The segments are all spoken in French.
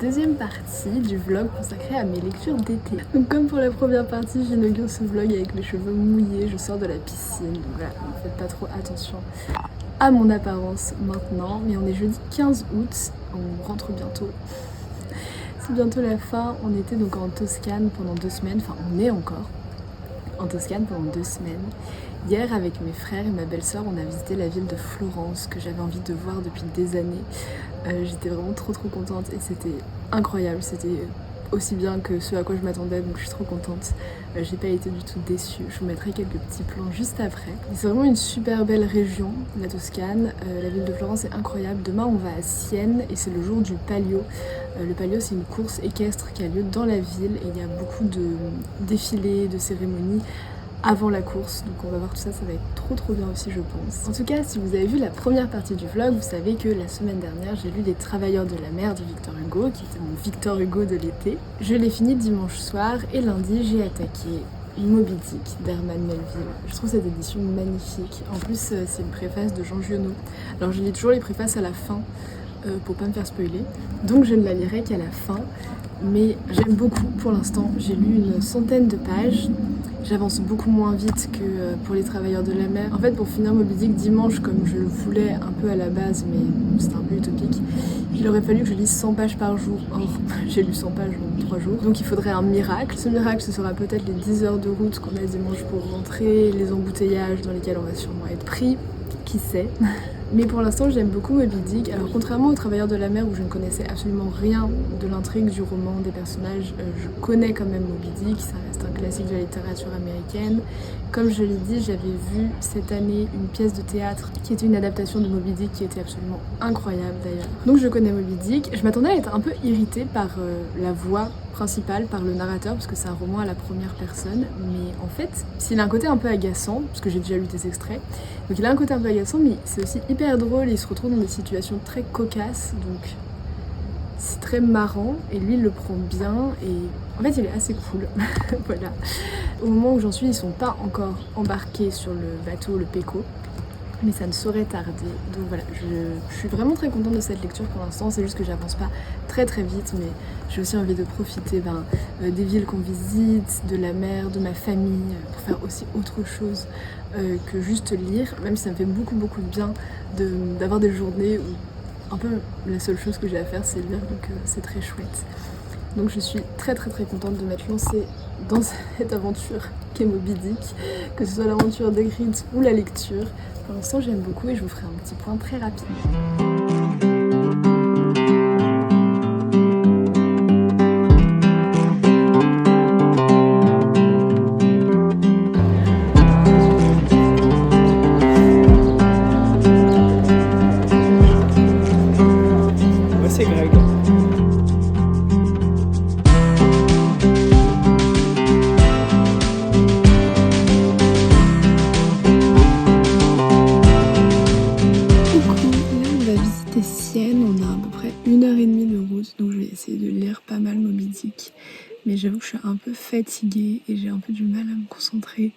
deuxième partie du vlog consacré à mes lectures d'été. Donc comme pour la première partie, j'inaugure ce vlog avec mes cheveux mouillés, je sors de la piscine, donc voilà, ne faites pas trop attention à mon apparence maintenant. Mais on est jeudi 15 août, on rentre bientôt. C'est bientôt la fin, on était donc en Toscane pendant 2 semaines, enfin on est encore en Toscane pendant 2 semaines. Hier, avec mes frères et ma belle-sœur, on a visité la ville de Florence que j'avais envie de voir depuis des années. J'étais vraiment trop contente et c'était incroyable, c'était aussi bien que ce à quoi je m'attendais, donc je suis trop contente. J'ai pas été du tout déçue, je vous mettrai quelques petits plans juste après. C'est vraiment une super belle région, la Toscane, la ville de Florence est incroyable. Demain on va à Sienne et c'est le jour du Palio. Le Palio c'est une course équestre qui a lieu dans la ville et il y a beaucoup de défilés, de cérémonies avant la course, donc on va voir tout ça, ça va être trop bien aussi je pense. En tout cas, si vous avez vu la première partie du vlog, vous savez que la semaine dernière j'ai lu Les Travailleurs de la mer de Victor Hugo, qui était mon Victor Hugo de l'été. Je l'ai fini dimanche soir et lundi j'ai attaqué Moby Dick d'Herman Melville. Je trouve cette édition magnifique. En plus c'est une préface de Jean Giono. Alors je lis toujours les préfaces à la fin pour pas me faire spoiler, donc je ne la lirai qu'à la fin. Mais j'aime beaucoup pour l'instant, j'ai lu une centaine de pages. J'avance beaucoup moins vite que pour Les Travailleurs de la mer. En fait, pour finir Moby Dick dimanche, comme je le voulais un peu à la base, mais c'était un peu utopique, il aurait fallu que je lise 100 pages par jour. Or, j'ai lu 100 pages en 3 jours. Donc il faudrait un miracle. Ce miracle, ce sera peut-être les 10 heures de route qu'on a dimanche pour rentrer, les embouteillages dans lesquels on va sûrement être pris. Qui sait. Mais pour l'instant j'aime beaucoup Moby Dick. Alors contrairement aux Travailleurs de la mer où je ne connaissais absolument rien de l'intrigue du roman, des personnages, je connais quand même Moby Dick, ça reste un classique de la littérature américaine. Comme je l'ai dit, j'avais vu cette année une pièce de théâtre qui était une adaptation de Moby Dick qui était absolument incroyable d'ailleurs. Donc je connais Moby Dick. Je m'attendais à être un peu irritée par la voix principale, par le narrateur, parce que c'est un roman à la première personne. Mais en fait, s'il a un côté un peu agaçant, parce que j'ai déjà lu des extraits, donc il a un côté un peu agaçant, mais c'est aussi hyper drôle et il se retrouve dans des situations très cocasses, donc c'est très marrant et lui il le prend bien et en fait il est assez cool. Voilà. Au moment où j'en suis, ils sont pas encore embarqués sur le bateau, le Peco, mais ça ne saurait tarder. Donc voilà, je suis vraiment très contente de cette lecture pour l'instant, c'est juste que j'avance pas très vite, mais j'ai aussi envie de profiter des villes qu'on visite, de la mer, de ma famille, pour faire aussi autre chose que juste lire, même si ça me fait beaucoup de bien d'avoir des journées où un peu la seule chose que j'ai à faire c'est lire, donc c'est très chouette. Donc je suis très contente de m'être lancée dans cette aventure qu'est Moby Dick, que ce soit l'aventure d'écrite ou la lecture. Pour l'instant j'aime beaucoup et je vous ferai un petit point très rapidement. Moi c'est Greg. Mais j'avoue que je suis un peu fatiguée et j'ai un peu du mal à me concentrer.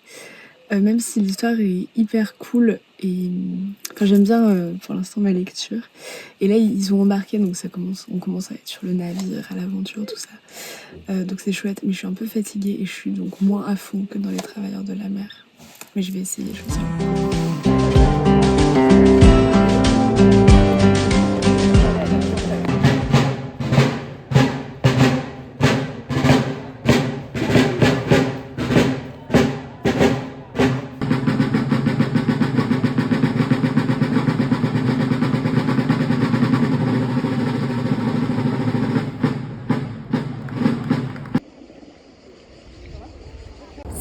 Même si l'histoire est hyper cool et enfin j'aime bien pour l'instant ma lecture. Et là ils ont embarqué, donc on commence à être sur le navire, à l'aventure, tout ça. Donc c'est chouette, mais je suis un peu fatiguée et je suis donc moins à fond que dans Les Travailleurs de la mer. Mais je vais essayer, je sais.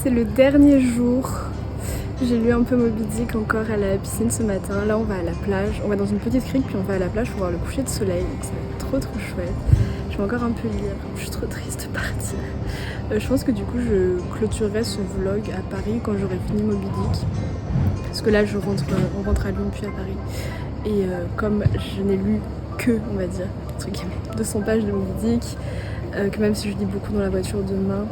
C'est le dernier jour. J'ai lu un peu Moby Dick encore à la piscine ce matin. Là on va à la plage, on va dans une petite crique puis on va à la plage pour voir le coucher de soleil. Donc ça va être trop chouette. Je vais encore un peu lire, je suis trop triste de partir. Je pense que du coup je clôturerai ce vlog à Paris quand j'aurai fini Moby Dick. Parce que là on rentre à Lyon puis à Paris. Et comme je n'ai lu que, on va dire, entre guillemets, 200 pages de Moby Dick, que même si je lis beaucoup dans la voiture demain,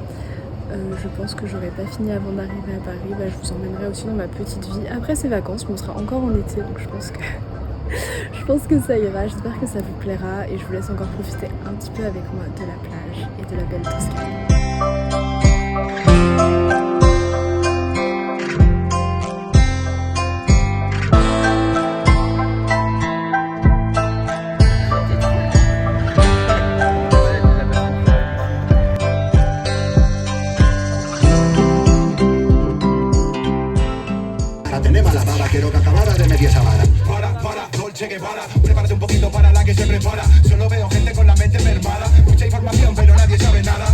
je pense que j'aurai pas fini avant d'arriver à Paris. Je vous emmènerai aussi dans ma petite vie après ces vacances, mais on sera encore en été, donc je pense que Je pense que ça ira, j'espère que ça vous plaira et je vous laisse encore profiter un petit peu avec moi de la plage et de la belle Toscane. Quiero que acabara de media sabana. Para, Dolce Guevara, prepárate un poquito para la que se prepara. Solo veo gente con la mente mermada. Mucha información, pero nadie sabe nada.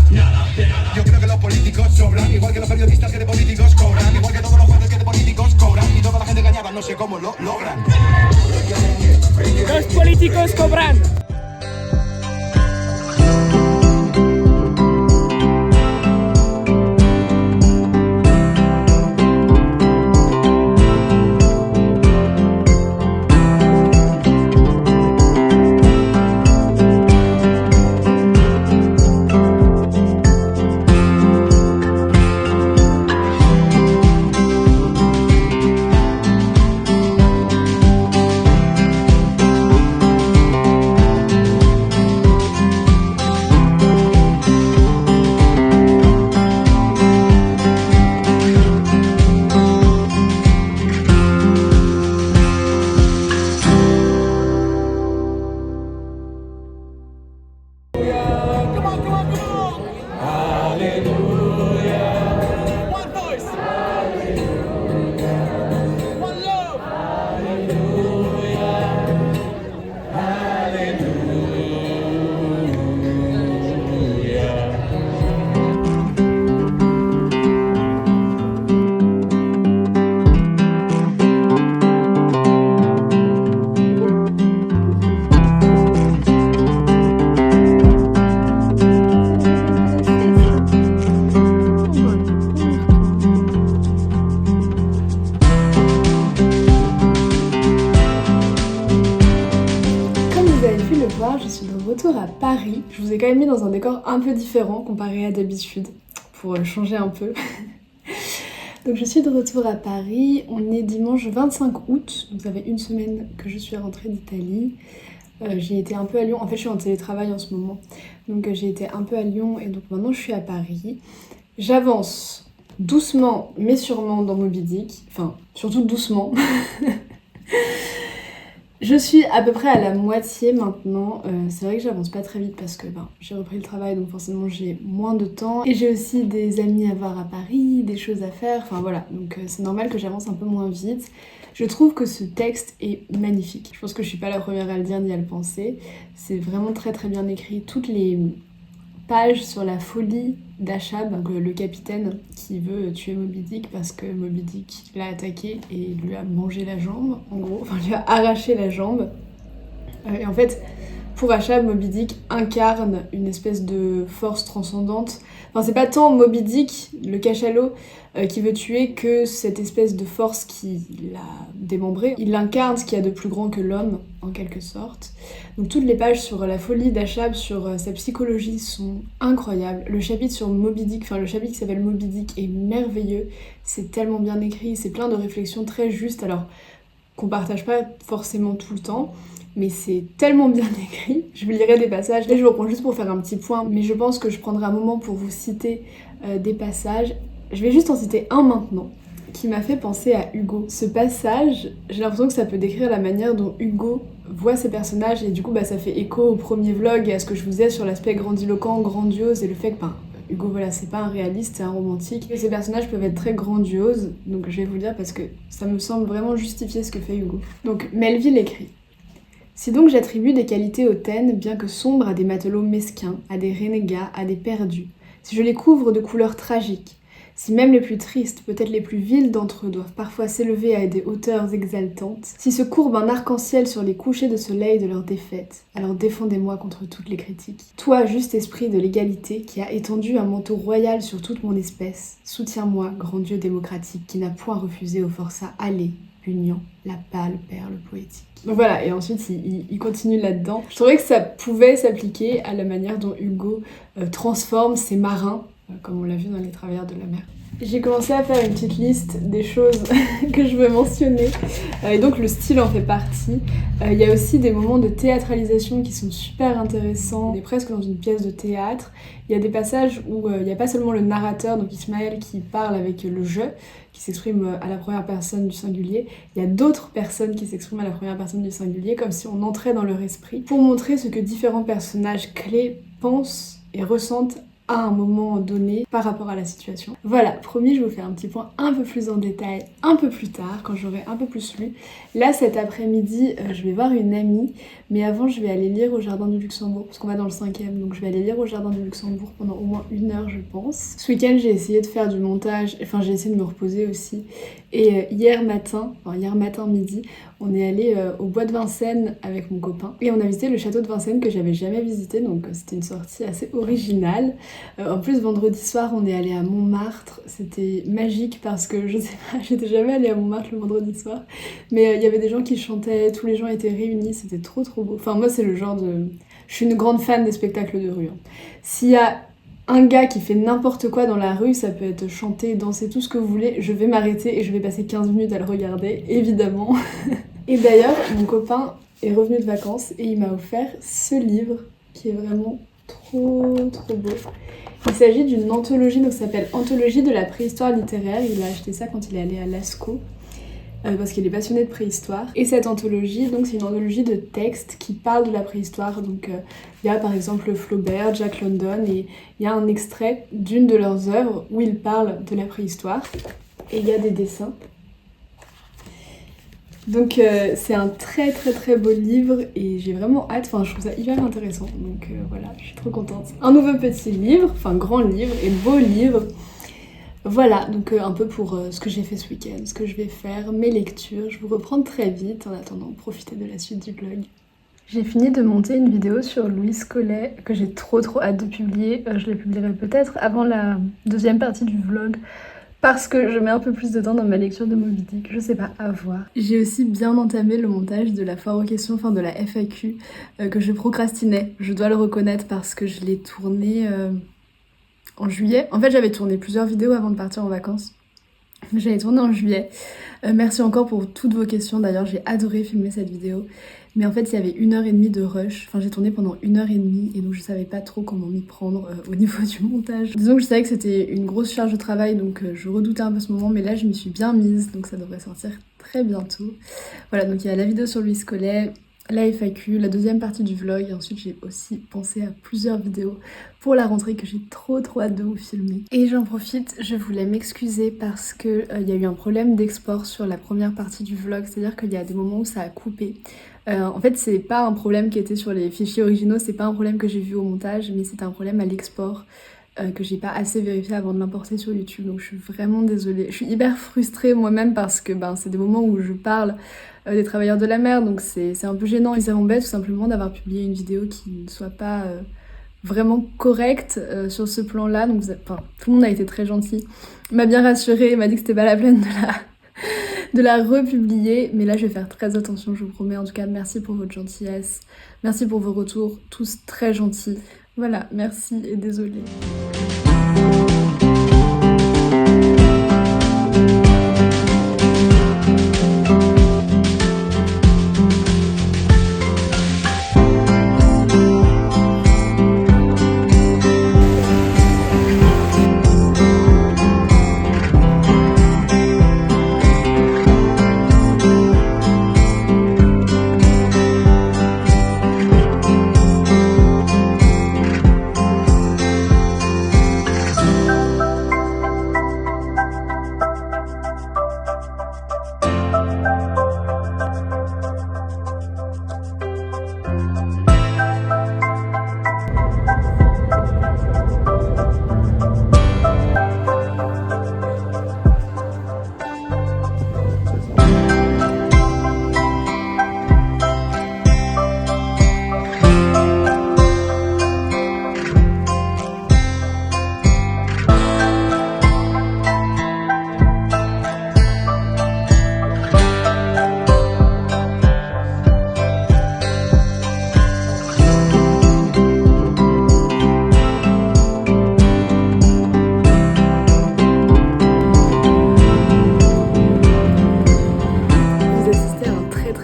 Yo creo que los políticos sobran, igual que los periodistas que de políticos cobran, igual que todos los jueces que de políticos cobran, y toda la gente engañada, no sé cómo lo logran. Los políticos cobran. Je suis de retour à Paris. Je vous ai quand même mis dans un décor un peu différent comparé à d'habitude, pour changer un peu. Donc je suis de retour à Paris, on est dimanche 25 août, donc ça fait une semaine que je suis rentrée d'Italie. J'ai été un peu à Lyon, en fait je suis en télétravail en ce moment, donc j'ai été un peu à Lyon et donc maintenant je suis à Paris. J'avance doucement mais sûrement dans Moby Dick, enfin surtout doucement. Je suis à peu près à la moitié maintenant, c'est vrai que j'avance pas très vite parce que j'ai repris le travail donc forcément j'ai moins de temps et j'ai aussi des amis à voir à Paris, des choses à faire, enfin voilà, donc c'est normal que j'avance un peu moins vite. Je trouve que ce texte est magnifique, je pense que je suis pas la première à le dire ni à le penser, c'est vraiment très très bien écrit, toutes les pages sur la folie d'Achab, le capitaine qui veut tuer Moby Dick parce que Moby Dick l'a attaqué et lui a mangé la jambe, en gros, enfin lui a arraché la jambe. Et en fait, pour Achab, Moby Dick incarne une espèce de force transcendante. Enfin, c'est pas tant Moby Dick, le cachalot, qui veut tuer que cette espèce de force qui l'a démembré. Il incarne ce qu'il y a de plus grand que l'homme, en quelque sorte. Donc toutes les pages sur la folie d'Achab, sur sa psychologie sont incroyables. Le chapitre sur Moby Dick, enfin le chapitre qui s'appelle Moby Dick est merveilleux. C'est tellement bien écrit, c'est plein de réflexions très justes, alors qu'on partage pas forcément tout le temps. Mais c'est tellement bien écrit, je vous lirai des passages. Là je vous reprends juste pour faire un petit point, mais je pense que je prendrai un moment pour vous citer des passages. Je vais juste en citer un maintenant, qui m'a fait penser à Hugo. Ce passage, j'ai l'impression que ça peut décrire la manière dont Hugo voit ses personnages, et du coup ça fait écho au premier vlog et à ce que je vous disais sur l'aspect grandiloquent, grandiose, et le fait que Hugo, voilà, c'est pas un réaliste, c'est un romantique. Et ces personnages peuvent être très grandioses, donc je vais vous le dire parce que ça me semble vraiment justifier ce que fait Hugo. Donc Melville écrit: si donc j'attribue des qualités hautaines, bien que sombres, à des matelots mesquins, à des renégats, à des perdus, si je les couvre de couleurs tragiques, si même les plus tristes, peut-être les plus vils d'entre eux, doivent parfois s'élever à des hauteurs exaltantes, si se courbe un arc-en-ciel sur les couchers de soleil de leur défaite, alors défendez-moi contre toutes les critiques. Toi, juste esprit de l'égalité, qui a étendu un manteau royal sur toute mon espèce, soutiens-moi, grand Dieu démocratique, qui n'a point refusé au forçat allé, pugnant, la pâle perle poétique. Donc voilà, et ensuite il continue là-dedans. Je trouvais que ça pouvait s'appliquer à la manière dont Hugo transforme ses marins comme on l'a vu dans Les Travailleurs de la mer. J'ai commencé à faire une petite liste des choses que je veux mentionner, et donc le style en fait partie. Il y a aussi des moments de théâtralisation qui sont super intéressants. On est presque dans une pièce de théâtre. Il y a des passages où il n'y a pas seulement le narrateur, donc Ismaël, qui parle avec le je, qui s'exprime à la première personne du singulier. Il y a d'autres personnes qui s'expriment à la première personne du singulier, comme si on entrait dans leur esprit, pour montrer ce que différents personnages clés pensent et ressentent à un moment donné par rapport à la situation. Voilà, promis, je vous fais un petit point un peu plus en détail un peu plus tard, quand j'aurai un peu plus lu. Là, cet après-midi, je vais voir une amie, mais avant, je vais aller lire au Jardin du Luxembourg, parce qu'on va dans le 5e, donc je vais aller lire au Jardin du Luxembourg pendant au moins 1 heure, je pense. Ce week-end, j'ai essayé de faire du montage, enfin, j'ai essayé de me reposer aussi. Et hier matin midi, on est allé au bois de Vincennes avec mon copain et on a visité le château de Vincennes que j'avais jamais visité, donc c'était une sortie assez originale. En plus, vendredi soir, on est allé à Montmartre, c'était magique parce que je sais pas, j'étais jamais allée à Montmartre le vendredi soir, mais il y avait des gens qui chantaient, tous les gens étaient réunis, c'était trop beau. Enfin, moi, c'est le genre de... Je suis une grande fan des spectacles de rue. Hein. S'il y a un gars qui fait n'importe quoi dans la rue, ça peut être chanter, danser, tout ce que vous voulez, je vais m'arrêter et je vais passer 15 minutes à le regarder, évidemment. Et d'ailleurs, mon copain est revenu de vacances et il m'a offert ce livre qui est vraiment trop beau. Il s'agit d'une anthologie, donc ça s'appelle Anthologie de la préhistoire littéraire. Il a acheté ça quand il est allé à Lascaux. Parce qu'il est passionné de préhistoire. Et cette anthologie, donc c'est une anthologie de textes qui parlent de la préhistoire. Donc il y a par exemple Flaubert, Jack London, et il y a un extrait d'une de leurs œuvres où ils parlent de la préhistoire. Et il y a des dessins. Donc c'est un très beau livre et j'ai vraiment hâte, enfin je trouve ça hyper intéressant. Donc voilà, je suis trop contente. Un nouveau petit livre, enfin grand livre et beau livre. Voilà, donc un peu pour ce que j'ai fait ce week-end, ce que je vais faire, mes lectures. Je vous reprends très vite en attendant, profitez de la suite du vlog. J'ai fini de monter une vidéo sur Louise Collet que j'ai trop hâte de publier. Je la publierai peut-être avant la deuxième partie du vlog parce que je mets un peu plus de temps dans ma lecture de Moby Dick, je sais pas, à voir. J'ai aussi bien entamé le montage de la foire aux questions, enfin de la FAQ, que je procrastinais. Je dois le reconnaître parce que je l'ai tournée... en juillet. En fait, j'avais tourné plusieurs vidéos avant de partir en vacances. J'avais tourné en juillet. Merci encore pour toutes vos questions. D'ailleurs, j'ai adoré filmer cette vidéo. Mais en fait, il y avait 1h30 de rush. Enfin, j'ai tourné pendant 1h30 et donc je savais pas trop comment m'y prendre au niveau du montage. Disons que je savais que c'était une grosse charge de travail, donc je redoutais un peu ce moment. Mais là, je m'y suis bien mise, donc ça devrait sortir très bientôt. Voilà, donc il y a la vidéo sur Louise Collet, la FAQ, la deuxième partie du vlog, et ensuite j'ai aussi pensé à plusieurs vidéos pour la rentrée que j'ai trop hâte de vous filmer. Et j'en profite, je voulais m'excuser parce que il y a eu un problème d'export sur la première partie du vlog, c'est-à-dire qu'il y a des moments où ça a coupé. En fait, c'est pas un problème qui était sur les fichiers originaux, c'est pas un problème que j'ai vu au montage, mais c'est un problème à l'export que j'ai pas assez vérifié avant de l'importer sur YouTube, donc je suis vraiment désolée. Je suis hyper frustrée moi-même parce que c'est des moments où je parle des travailleurs de la mer, donc c'est un peu gênant et ça m'embête tout simplement d'avoir publié une vidéo qui ne soit pas vraiment correcte sur ce plan-là. Donc tout le monde a été très gentil, m'a bien rassurée, m'a dit que c'était pas la peine de la republier, mais là je vais faire très attention, je vous promets. En tout cas, merci pour votre gentillesse, merci pour vos retours, tous très gentils. Voilà, merci et désolée.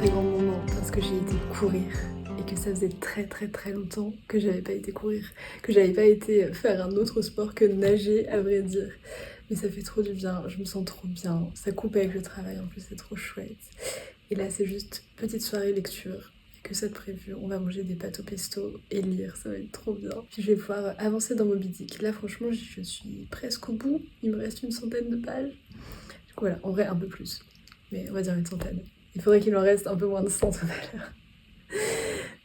très grand moment parce que j'ai été courir et que ça faisait très très très longtemps que j'avais pas été courir, que j'avais pas été faire un autre sport que nager à vrai dire. Mais ça fait trop du bien, je me sens trop bien, ça coupe avec le travail en plus, c'est trop chouette. Et là c'est juste petite soirée lecture, que ça de prévu, on va manger des pâtes au pesto et lire, ça va être trop bien. Puis je vais pouvoir avancer dans Moby Dick. Là franchement je suis presque au bout, il me reste une centaine de pages. Du coup voilà, en vrai un peu plus, mais on va dire une centaine. Il faudrait qu'il en reste un peu moins de 100 tout à l'heure.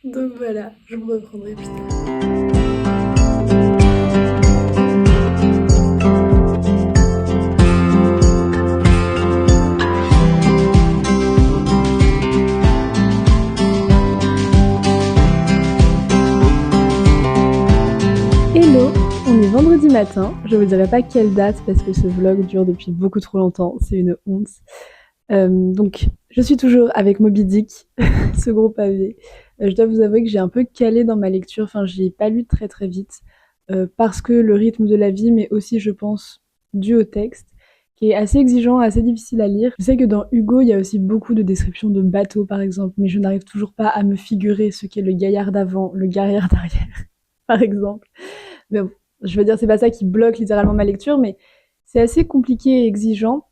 Donc voilà, je me reprendrai plus tard. Hello, on est vendredi matin, je vous dirai pas quelle date parce que ce vlog dure depuis beaucoup trop longtemps, c'est une honte. Donc je suis toujours avec Moby Dick, ce gros pavé. Je dois vous avouer que j'ai un peu calé dans ma lecture, enfin j'ai pas lu très très vite, parce que le rythme de la vie, mais aussi je pense dû au texte, qui est assez exigeant, assez difficile à lire. Je sais que dans Hugo, il y a aussi beaucoup de descriptions de bateaux par exemple, mais je n'arrive toujours pas à me figurer ce qu'est le gaillard d'avant, le guerrier d'arrière, par exemple. Mais bon, je veux dire, c'est pas ça qui bloque littéralement ma lecture, mais c'est assez compliqué et exigeant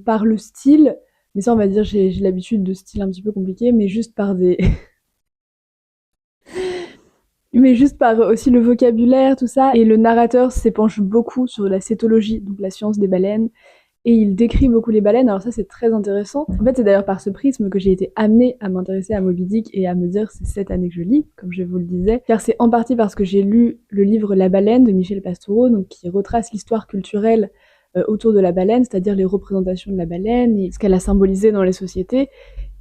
par le style. Mais ça, on va dire, j'ai l'habitude de style un petit peu compliqué, mais juste par des... mais juste par aussi le vocabulaire, tout ça. Et le narrateur s'épanche beaucoup sur la cétologie, donc la science des baleines. Et il décrit beaucoup les baleines, alors ça c'est très intéressant. En fait c'est d'ailleurs par ce prisme que j'ai été amenée à m'intéresser à Moby Dick et à me dire c'est cette année que je lis, comme je vous le disais. Car c'est en partie parce que j'ai lu le livre La baleine de Michel Pastoureau, donc qui retrace l'histoire culturelle autour de la baleine, c'est-à-dire les représentations de la baleine et ce qu'elle a symbolisé dans les sociétés.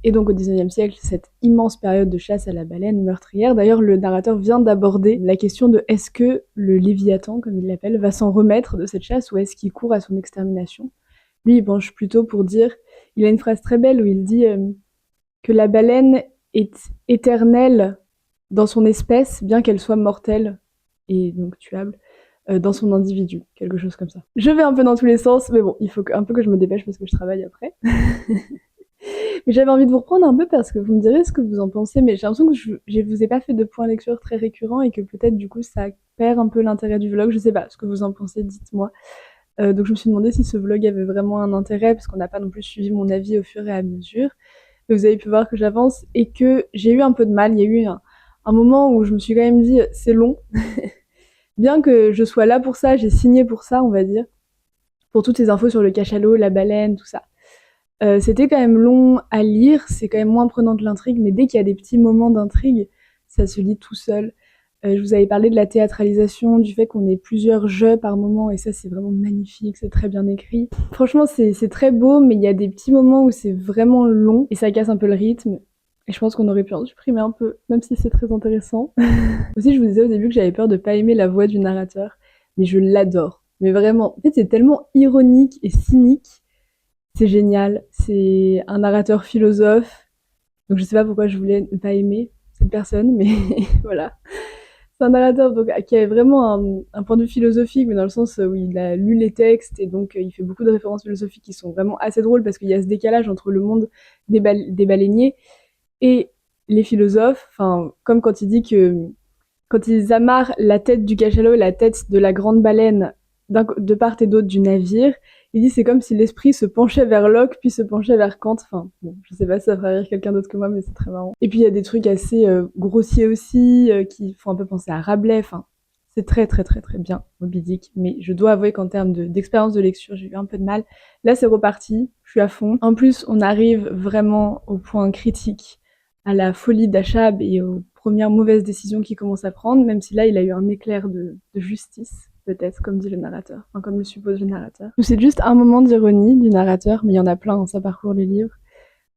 Et donc au XIXe siècle, cette immense période de chasse à la baleine meurtrière. D'ailleurs, le narrateur vient d'aborder la question de est-ce que le Léviathan, comme il l'appelle, va s'en remettre de cette chasse ou est-ce qu'il court à son extermination. Lui, il penche plutôt pour dire... Il a une phrase très belle où il dit que la baleine est éternelle dans son espèce, bien qu'elle soit mortelle et donc tuable, dans son individu, quelque chose comme ça. Je vais un peu dans tous les sens, mais bon, il faut un peu que je me dépêche parce que je travaille après. Mais j'avais envie de vous reprendre un peu parce que vous me direz ce que vous en pensez, mais j'ai l'impression que je vous ai pas fait de points lecture très récurrents et que peut-être du coup ça perd un peu l'intérêt du vlog, je sais pas ce que vous en pensez, dites-moi. Donc je me suis demandé si ce vlog avait vraiment un intérêt, parce qu'on n'a pas non plus suivi mon avis au fur et à mesure. Et vous avez pu voir que j'avance et que j'ai eu un peu de mal. Il y a eu un moment où je me suis quand même dit c'est long. Bien que je sois là pour ça, j'ai signé pour ça, on va dire. Pour toutes ces infos sur le cachalot, la baleine, tout ça. C'était quand même long à lire, c'est quand même moins prenant que l'intrigue, mais dès qu'il y a des petits moments d'intrigue, ça se lit tout seul. Je vous avais parlé de la théâtralisation, du fait qu'on ait plusieurs jeux par moment, et ça c'est vraiment magnifique, c'est très bien écrit. Franchement c'est très beau, mais il y a des petits moments où c'est vraiment long, et ça casse un peu le rythme. Et je pense qu'on aurait pu en supprimer un peu, même si c'est très intéressant. Aussi je vous disais au début que j'avais peur de pas aimer la voix du narrateur, mais je l'adore. Mais vraiment, en fait c'est tellement ironique et cynique, c'est génial. C'est un narrateur philosophe, donc je sais pas pourquoi je voulais ne pas aimer cette personne, mais voilà. C'est un narrateur donc, qui avait vraiment un point de vue philosophique, mais dans le sens où il a lu les textes et donc il fait beaucoup de références philosophiques qui sont vraiment assez drôles parce qu'il y a ce décalage entre le monde des baleiniers et les philosophes. Enfin, comme quand il dit que quand ils amarrent la tête du cachalot et la tête de la grande baleine de part et d'autre du navire, il dit c'est comme si l'esprit se penchait vers Locke puis se penchait vers Kant. Enfin, bon, je sais pas si ça ferait rire quelqu'un d'autre que moi, mais c'est très marrant. Et puis il y a des trucs assez grossiers aussi, qui font un peu penser à Rabelais. Enfin, c'est très très très très bien, Moby Dick. Mais je dois avouer qu'en termes d'expérience de lecture, j'ai eu un peu de mal. Là, c'est reparti, je suis à fond. En plus, on arrive vraiment au point critique, à la folie d'Achab et aux premières mauvaises décisions qu'il commence à prendre, même si là, il a eu un éclair de justice. Peut-être, comme dit le narrateur, enfin comme le suppose le narrateur. C'est juste un moment d'ironie du narrateur, mais il y en a plein dans sa parcours les livres,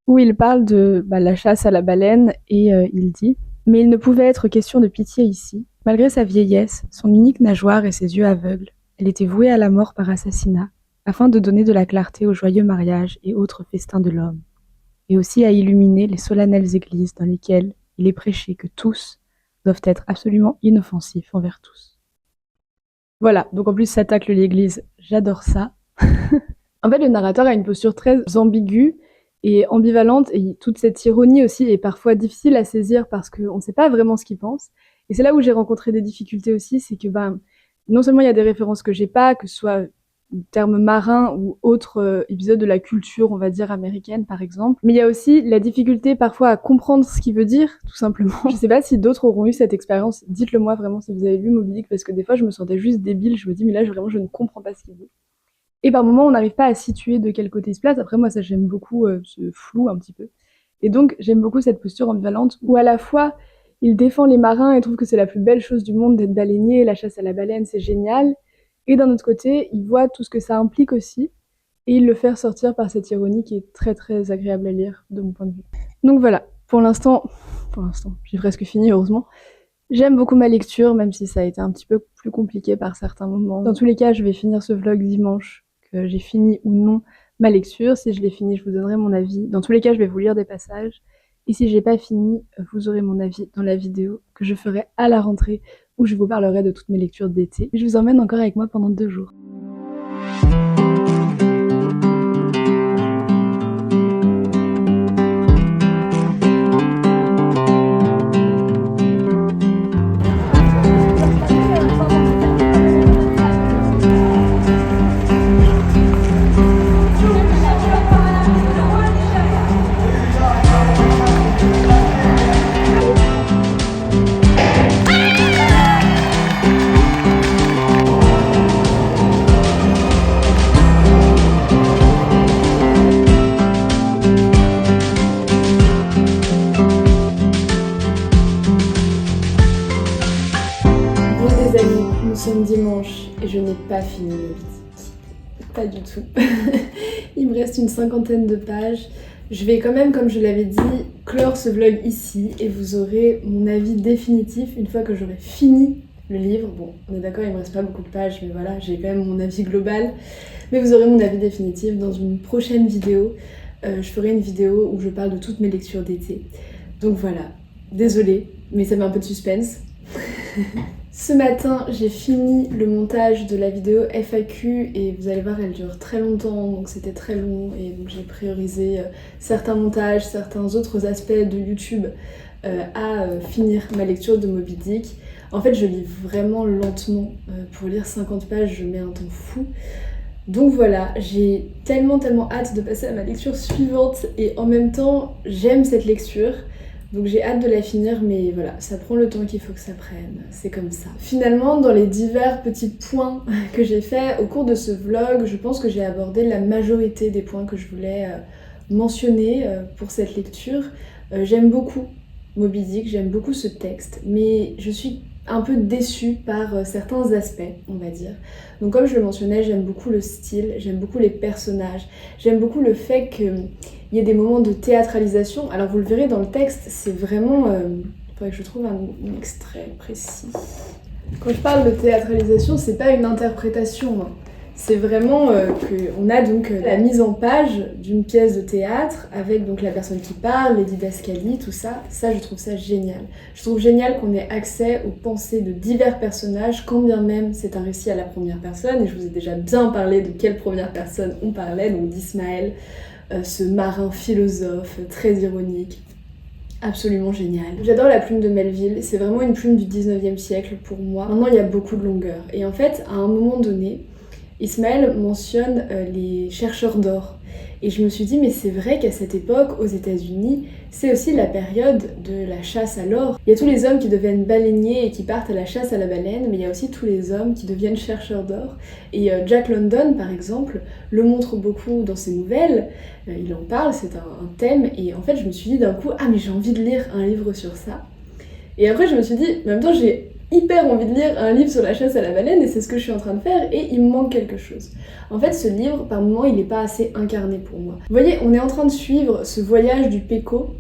où il parle de la chasse à la baleine et il dit « Mais il ne pouvait être question de pitié ici. Malgré sa vieillesse, son unique nageoire et ses yeux aveugles, elle était vouée à la mort par assassinat, afin de donner de la clarté aux joyeux mariages et autres festins de l'homme, et aussi à illuminer les solennelles églises dans lesquelles il est prêché que tous doivent être absolument inoffensifs envers tous. » Voilà, donc en plus ça tacle l'église, j'adore ça. En fait le narrateur a une posture très ambiguë et ambivalente, et toute cette ironie aussi est parfois difficile à saisir parce qu'on ne sait pas vraiment ce qu'il pense. Et c'est là où j'ai rencontré des difficultés aussi, c'est que non seulement il y a des références que j'ai pas, que ce soit termes marins ou autres épisodes de la culture, on va dire, américaine par exemple, mais il y a aussi la difficulté parfois à comprendre ce qu'il veut dire, tout simplement. Je sais pas si d'autres auront eu cette expérience, dites-le moi vraiment si vous avez lu Moby Dick, parce que des fois je me sentais juste débile, je me dis mais là vraiment je ne comprends pas ce qu'il dit. Et par moments, on n'arrive pas à situer de quel côté il se place. Après, moi, ça, j'aime beaucoup ce flou un petit peu. Et donc, j'aime beaucoup cette posture ambivalente où à la fois, il défend les marins et trouve que c'est la plus belle chose du monde d'être baleinier, la chasse à la baleine, c'est génial. Et d'un autre côté, il voit tout ce que ça implique aussi. Et il le fait ressortir par cette ironie qui est très très agréable à lire, de mon point de vue. Donc voilà, pour l'instant, j'ai presque fini, heureusement. J'aime beaucoup ma lecture, même si ça a été un petit peu plus compliqué par certains moments. Dans tous les cas, je vais finir ce vlog dimanche, que j'ai fini ou non ma lecture. Si je l'ai fini, je vous donnerai mon avis. Dans tous les cas, je vais vous lire des passages. Et si j'ai pas fini, vous aurez mon avis dans la vidéo que je ferai à la rentrée, où je vous parlerai de toutes mes lectures d'été. Je vous emmène encore avec moi pendant 2 jours. Nous sommes dimanche et je n'ai pas fini Moby Dick. Pas du tout. Il me reste une 50aine de pages. Je vais quand même, comme je l'avais dit, clore ce vlog ici et vous aurez mon avis définitif une fois que j'aurai fini le livre. Bon, on est d'accord, il me reste pas beaucoup de pages, mais voilà, j'ai quand même mon avis global. Mais vous aurez mon avis définitif dans une prochaine vidéo. Je ferai une vidéo où je parle de toutes mes lectures d'été. Donc voilà, désolée, mais ça met un peu de suspense. Ce matin, j'ai fini le montage de la vidéo FAQ et vous allez voir, elle dure très longtemps, donc c'était très long et donc j'ai priorisé certains montages, certains autres aspects de YouTube à finir ma lecture de Moby Dick. En fait, je lis vraiment lentement. Pour lire 50 pages, je mets un temps fou. Donc voilà, j'ai tellement hâte de passer à ma lecture suivante et en même temps, j'aime cette lecture. Donc j'ai hâte de la finir, mais voilà, ça prend le temps qu'il faut que ça prenne, c'est comme ça. Finalement, dans les divers petits points que j'ai faits au cours de ce vlog, je pense que j'ai abordé la majorité des points que je voulais mentionner pour cette lecture. J'aime beaucoup Moby Dick, j'aime beaucoup ce texte, mais je suis un peu déçue par certains aspects, on va dire. Donc comme je le mentionnais, j'aime beaucoup le style, j'aime beaucoup les personnages, j'aime beaucoup le fait qu'il y ait des moments de théâtralisation. Alors vous le verrez dans le texte, c'est vraiment... il faudrait que je trouve un extrait précis. Quand je parle de théâtralisation, c'est pas une interprétation, hein. C'est vraiment qu'on a donc la mise en page d'une pièce de théâtre avec donc la personne qui parle, les didascalies, tout ça. Ça, je trouve ça génial. Je trouve génial qu'on ait accès aux pensées de divers personnages, quand bien même c'est un récit à la première personne. Et je vous ai déjà bien parlé de quelle première personne on parlait, donc d'Ismaël, ce marin philosophe très ironique. Absolument génial. J'adore la plume de Melville, c'est vraiment une plume du 19e siècle pour moi. Maintenant, il y a beaucoup de longueur. Et en fait, à un moment donné, Ismaël mentionne les chercheurs d'or. Et je me suis dit, mais c'est vrai qu'à cette époque, aux États-Unis, c'est aussi la période de la chasse à l'or. Il y a tous les hommes qui deviennent baleiniers et qui partent à la chasse à la baleine, mais il y a aussi tous les hommes qui deviennent chercheurs d'or. Et Jack London, par exemple, le montre beaucoup dans ses nouvelles. Il en parle, c'est un thème. Et en fait, je me suis dit d'un coup, ah mais j'ai envie de lire un livre sur ça. Et après, je me suis dit, en même temps, j'ai hyper envie de lire un livre sur la chasse à la baleine et c'est ce que je suis en train de faire et il me manque quelque chose. En fait, ce livre, par moments, il n'est pas assez incarné pour moi. Vous voyez, on est en train de suivre ce voyage du Pequot,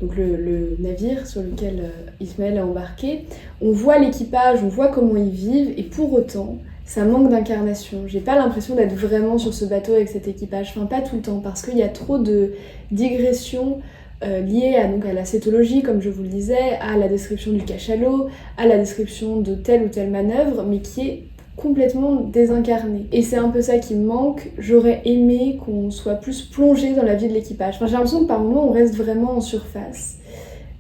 donc le navire sur lequel Ismaël a embarqué. On voit l'équipage, on voit comment ils vivent et pour autant, ça manque d'incarnation. J'ai pas l'impression d'être vraiment sur ce bateau avec cet équipage, enfin pas tout le temps, parce qu'il y a trop de digressions liées à la cétologie, comme je vous le disais, à la description du cachalot, à la description de telle ou telle manœuvre, mais qui est complètement désincarné. Et c'est un peu ça qui me manque. J'aurais aimé qu'on soit plus plongé dans la vie de l'équipage. Enfin, j'ai l'impression que par moments on reste vraiment en surface.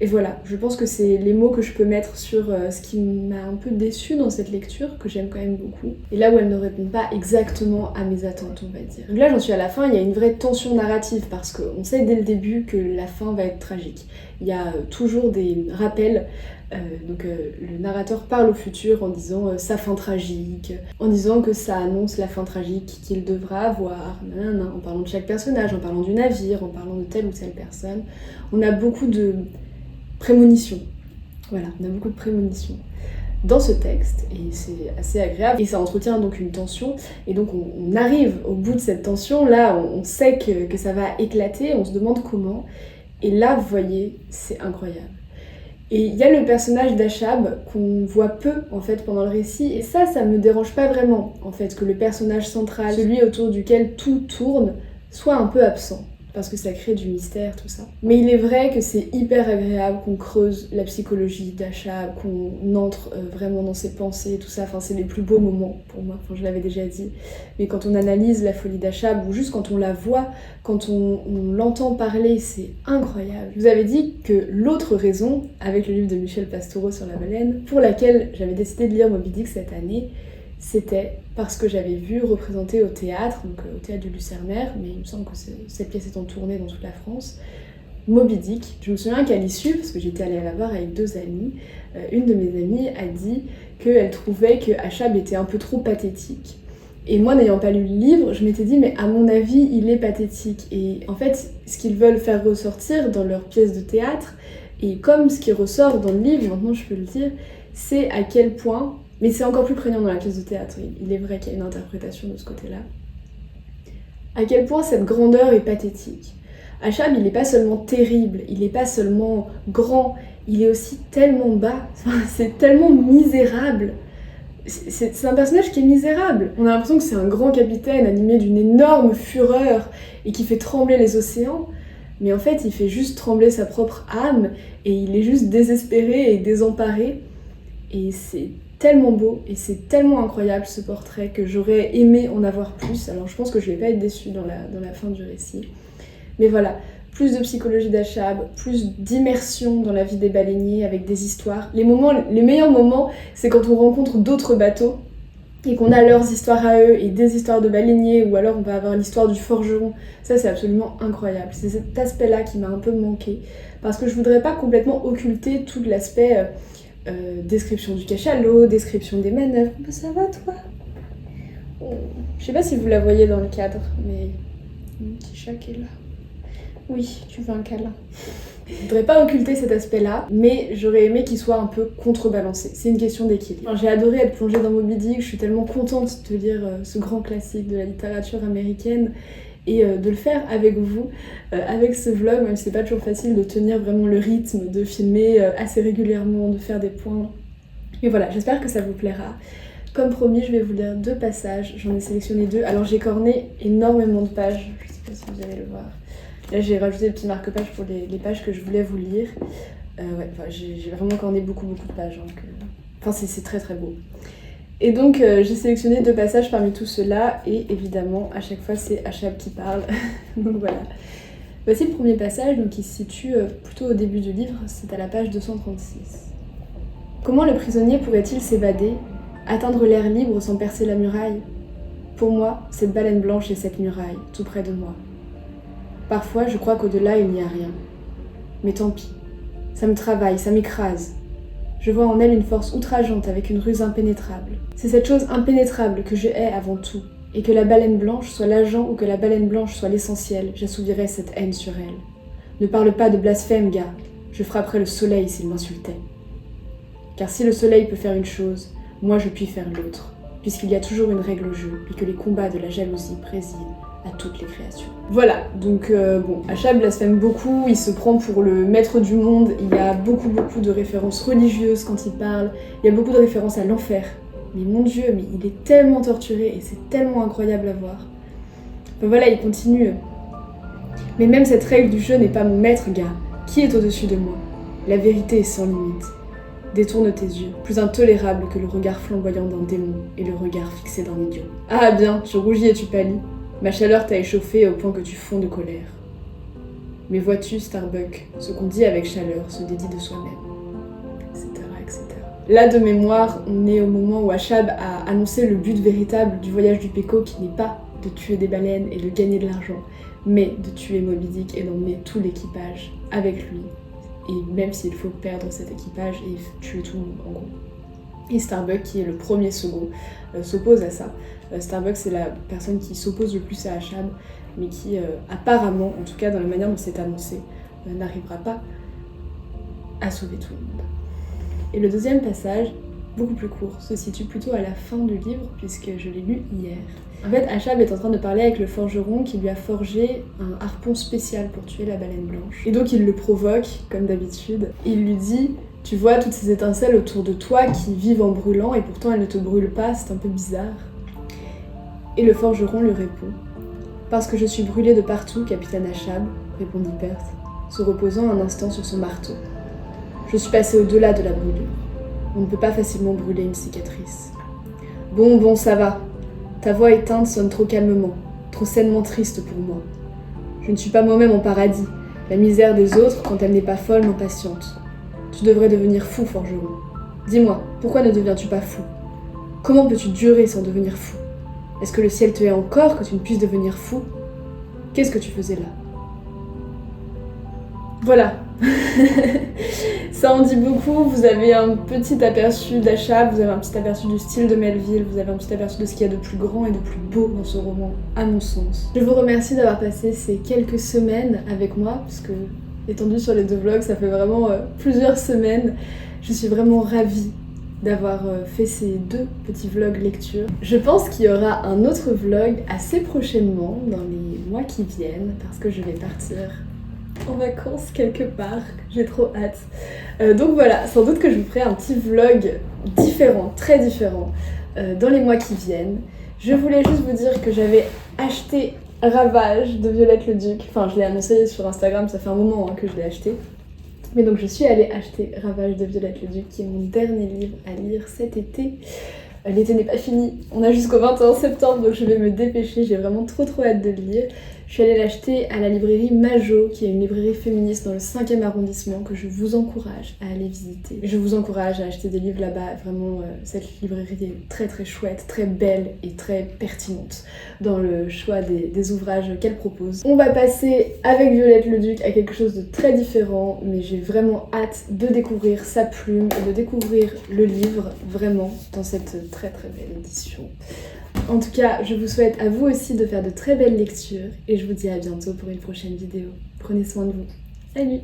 Et voilà, je pense que c'est les mots que je peux mettre sur ce qui m'a un peu déçue dans cette lecture, que j'aime quand même beaucoup. Et là où elle ne répond pas exactement à mes attentes, on va dire. Donc là j'en suis à la fin, il y a une vraie tension narrative parce qu'on sait dès le début que la fin va être tragique. Il y a toujours des rappels. Le narrateur parle au futur en disant sa fin tragique, en disant que ça annonce la fin tragique qu'il devra avoir, en parlant de chaque personnage, en parlant du navire, en parlant de telle ou telle personne. On a beaucoup de prémonitions. Voilà, on a beaucoup de prémonitions dans ce texte et c'est assez agréable et ça entretient donc une tension et donc on arrive au bout de cette tension, là on sait que ça va éclater, on se demande comment et là vous voyez, c'est incroyable. Et il y a le personnage d'Achab qu'on voit peu en fait pendant le récit et ça me dérange pas vraiment en fait que le personnage central, celui autour duquel tout tourne, soit un peu absent parce que ça crée du mystère tout ça. Mais il est vrai que c'est hyper agréable qu'on creuse la psychologie d'Achab, qu'on entre vraiment dans ses pensées tout ça, enfin c'est les plus beaux moments pour moi, enfin je l'avais déjà dit, mais quand on analyse la folie d'Achab ou juste quand on la voit, quand on l'entend parler, c'est incroyable. Je vous avais dit que l'autre raison, avec le livre de Michel Pastoureau sur la baleine, pour laquelle j'avais décidé de lire Moby Dick cette année, c'était parce que j'avais vu représenter au théâtre, donc au théâtre du Lucernaire, mais il me semble que cette pièce est en tournée dans toute la France, Moby Dick. Je me souviens qu'à l'issue, parce que j'étais allée la voir avec 2 amies, une de mes amies a dit qu'elle trouvait que Achab était un peu trop pathétique. Et moi, n'ayant pas lu le livre, je m'étais dit, mais à mon avis, il est pathétique. Et en fait, ce qu'ils veulent faire ressortir dans leur pièce de théâtre, et comme ce qui ressort dans le livre, maintenant je peux le dire, c'est à quel point, mais c'est encore plus prégnant dans la pièce de théâtre, il est vrai qu'il y a une interprétation de ce côté-là, à quel point cette grandeur est pathétique. Achab, il n'est pas seulement terrible, il n'est pas seulement grand, il est aussi tellement bas, c'est tellement misérable. C'est un personnage qui est misérable. On a l'impression que c'est un grand capitaine animé d'une énorme fureur et qui fait trembler les océans, mais en fait il fait juste trembler sa propre âme et il est juste désespéré et désemparé. Et c'est tellement beau et c'est tellement incroyable ce portrait que j'aurais aimé en avoir plus. Alors je pense que je vais pas être déçue dans la fin du récit. Mais voilà, plus de psychologie d'Achab, plus d'immersion dans la vie des baleiniers avec des histoires. Les meilleurs moments, c'est quand on rencontre d'autres bateaux et qu'on a leurs histoires à eux et des histoires de baleiniers, ou alors on va avoir l'histoire du forgeron. Ça, c'est absolument incroyable. C'est cet aspect-là qui m'a un peu manqué, parce que je voudrais pas complètement occulter tout l'aspect description du cachalot, description des manœuvres. Bah, ça va, toi? Je sais pas si vous la voyez dans le cadre, mais mon petit chat qui est là. Oui, tu veux un câlin. Je voudrais pas occulter cet aspect-là, mais j'aurais aimé qu'il soit un peu contrebalancé. C'est une question d'équilibre. J'ai adoré être plongée dans Moby Dick, je suis tellement contente de lire ce grand classique de la littérature américaine et de le faire avec vous, avec ce vlog, même si c'est pas toujours facile de tenir vraiment le rythme, de filmer assez régulièrement, de faire des points. Et voilà, j'espère que ça vous plaira. Comme promis, je vais vous lire 2 passages, j'en ai sélectionné 2. Alors j'ai corné énormément de pages, je sais pas si vous allez le voir. Là j'ai rajouté le petit marque-page pour les pages que je voulais vous lire. J'ai vraiment corné beaucoup de pages. Enfin c'est très très beau. Et donc j'ai sélectionné 2 passages parmi tout cela et évidemment à chaque fois c'est Achab qui parle. Donc voilà. Voici le premier passage donc, qui se situe plutôt au début du livre, c'est à la page 236. Comment le prisonnier pourrait-il s'évader, atteindre l'air libre sans percer la muraille? Pour moi, cette baleine blanche est cette muraille, tout près de moi. Parfois, je crois qu'au-delà, il n'y a rien. Mais tant pis. Ça me travaille, ça m'écrase. Je vois en elle une force outrageante avec une ruse impénétrable. C'est cette chose impénétrable que je hais avant tout. Et que la baleine blanche soit l'agent ou que la baleine blanche soit l'essentiel, j'assouvirais cette haine sur elle. Ne parle pas de blasphème, gars. Je frapperais le soleil s'il m'insultait. Car si le soleil peut faire une chose, moi je puis faire l'autre. Puisqu'il y a toujours une règle au jeu et que les combats de la jalousie président à toutes les créations. Voilà, donc Achab blasphème beaucoup, il se prend pour le maître du monde, il y a beaucoup de références religieuses quand il parle, il y a beaucoup de références à l'enfer. Mais mon Dieu, mais il est tellement torturé et c'est tellement incroyable à voir. Enfin voilà, il continue. Mais même cette règle du jeu n'est pas mon maître, gars. Qui est au-dessus de moi? La vérité est sans limite. Détourne tes yeux, plus intolérable que le regard flamboyant d'un démon et le regard fixé d'un idiot. Ah bien, tu rougis et tu pâlis. Ma chaleur t'a échauffé au point que tu fonds de colère. Mais vois-tu, Starbuck, ce qu'on dit avec chaleur se dédie de soi-même. Etc., etc. Là, de mémoire, on est au moment où Achab a annoncé le but véritable du voyage du Péco, qui n'est pas de tuer des baleines et de gagner de l'argent, mais de tuer Moby Dick et d'emmener tout l'équipage avec lui. Et même s'il faut perdre cet équipage et tuer tout le monde, en gros. Et Starbuck, qui est le premier second, s'oppose à ça. Starbuck, c'est la personne qui s'oppose le plus à Achab, mais qui, apparemment, en tout cas dans la manière dont c'est annoncé, n'arrivera pas à sauver tout le monde. Et le deuxième passage, beaucoup plus court, se situe plutôt à la fin du livre, puisque je l'ai lu hier. En fait, Achab est en train de parler avec le forgeron qui lui a forgé un harpon spécial pour tuer la baleine blanche. Et donc il le provoque, comme d'habitude, et il lui dit « Tu vois toutes ces étincelles autour de toi qui vivent en brûlant, et pourtant elles ne te brûlent pas, c'est un peu bizarre. » Et le forgeron lui répond « Parce que je suis brûlé de partout, capitaine Achab, répondit Perth, se reposant un instant sur son marteau. Je suis passé au-delà de la brûlure. On ne peut pas facilement brûler une cicatrice. Bon, ça va. Ta voix éteinte sonne trop calmement, trop sainement triste pour moi. Je ne suis pas moi-même en paradis. La misère des autres, quand elle n'est pas folle, m'impatiente. Tu devrais devenir fou, forgeron. Dis-moi, pourquoi ne deviens-tu pas fou? Comment peux-tu durer sans devenir fou? Est-ce que le ciel te hait encore que tu ne puisses devenir fou? Qu'est-ce que tu faisais là? Voilà. Ça en dit beaucoup, vous avez un petit aperçu d'Achab, vous avez un petit aperçu du style de Melville, vous avez un petit aperçu de ce qu'il y a de plus grand et de plus beau dans ce roman, à mon sens. Je vous remercie d'avoir passé ces quelques semaines avec moi, parce que, étendu sur les 2 vlogs, ça fait vraiment plusieurs semaines. Je suis vraiment ravie d'avoir fait ces 2 petits vlogs lecture. Je pense qu'il y aura un autre vlog assez prochainement, dans les mois qui viennent, parce que je vais partir en vacances quelque part, j'ai trop hâte. Donc voilà, sans doute que je vous ferai un petit vlog différent, très différent, dans les mois qui viennent. Je voulais juste vous dire que j'avais acheté Ravage de Violette le Duc. Enfin, je l'ai annoncé sur Instagram, ça fait un moment que je l'ai acheté. Mais donc je suis allée acheter Ravage de Violette le Duc, qui est mon dernier livre à lire cet été. L'été n'est pas fini, on a jusqu'au 21 septembre, donc je vais me dépêcher, j'ai vraiment trop hâte de le lire. Je suis allée l'acheter à la librairie Majo, qui est une librairie féministe dans le 5e arrondissement, que je vous encourage à aller visiter. Je vous encourage à acheter des livres là-bas, vraiment cette librairie est très chouette, très belle et très pertinente dans le choix des ouvrages qu'elle propose. On va passer avec Violette le Duc à quelque chose de très différent, mais j'ai vraiment hâte de découvrir sa plume et de découvrir le livre, vraiment, dans cette très belle édition. En tout cas, je vous souhaite à vous aussi de faire de très belles lectures et je vous dis à bientôt pour une prochaine vidéo. Prenez soin de vous. Salut!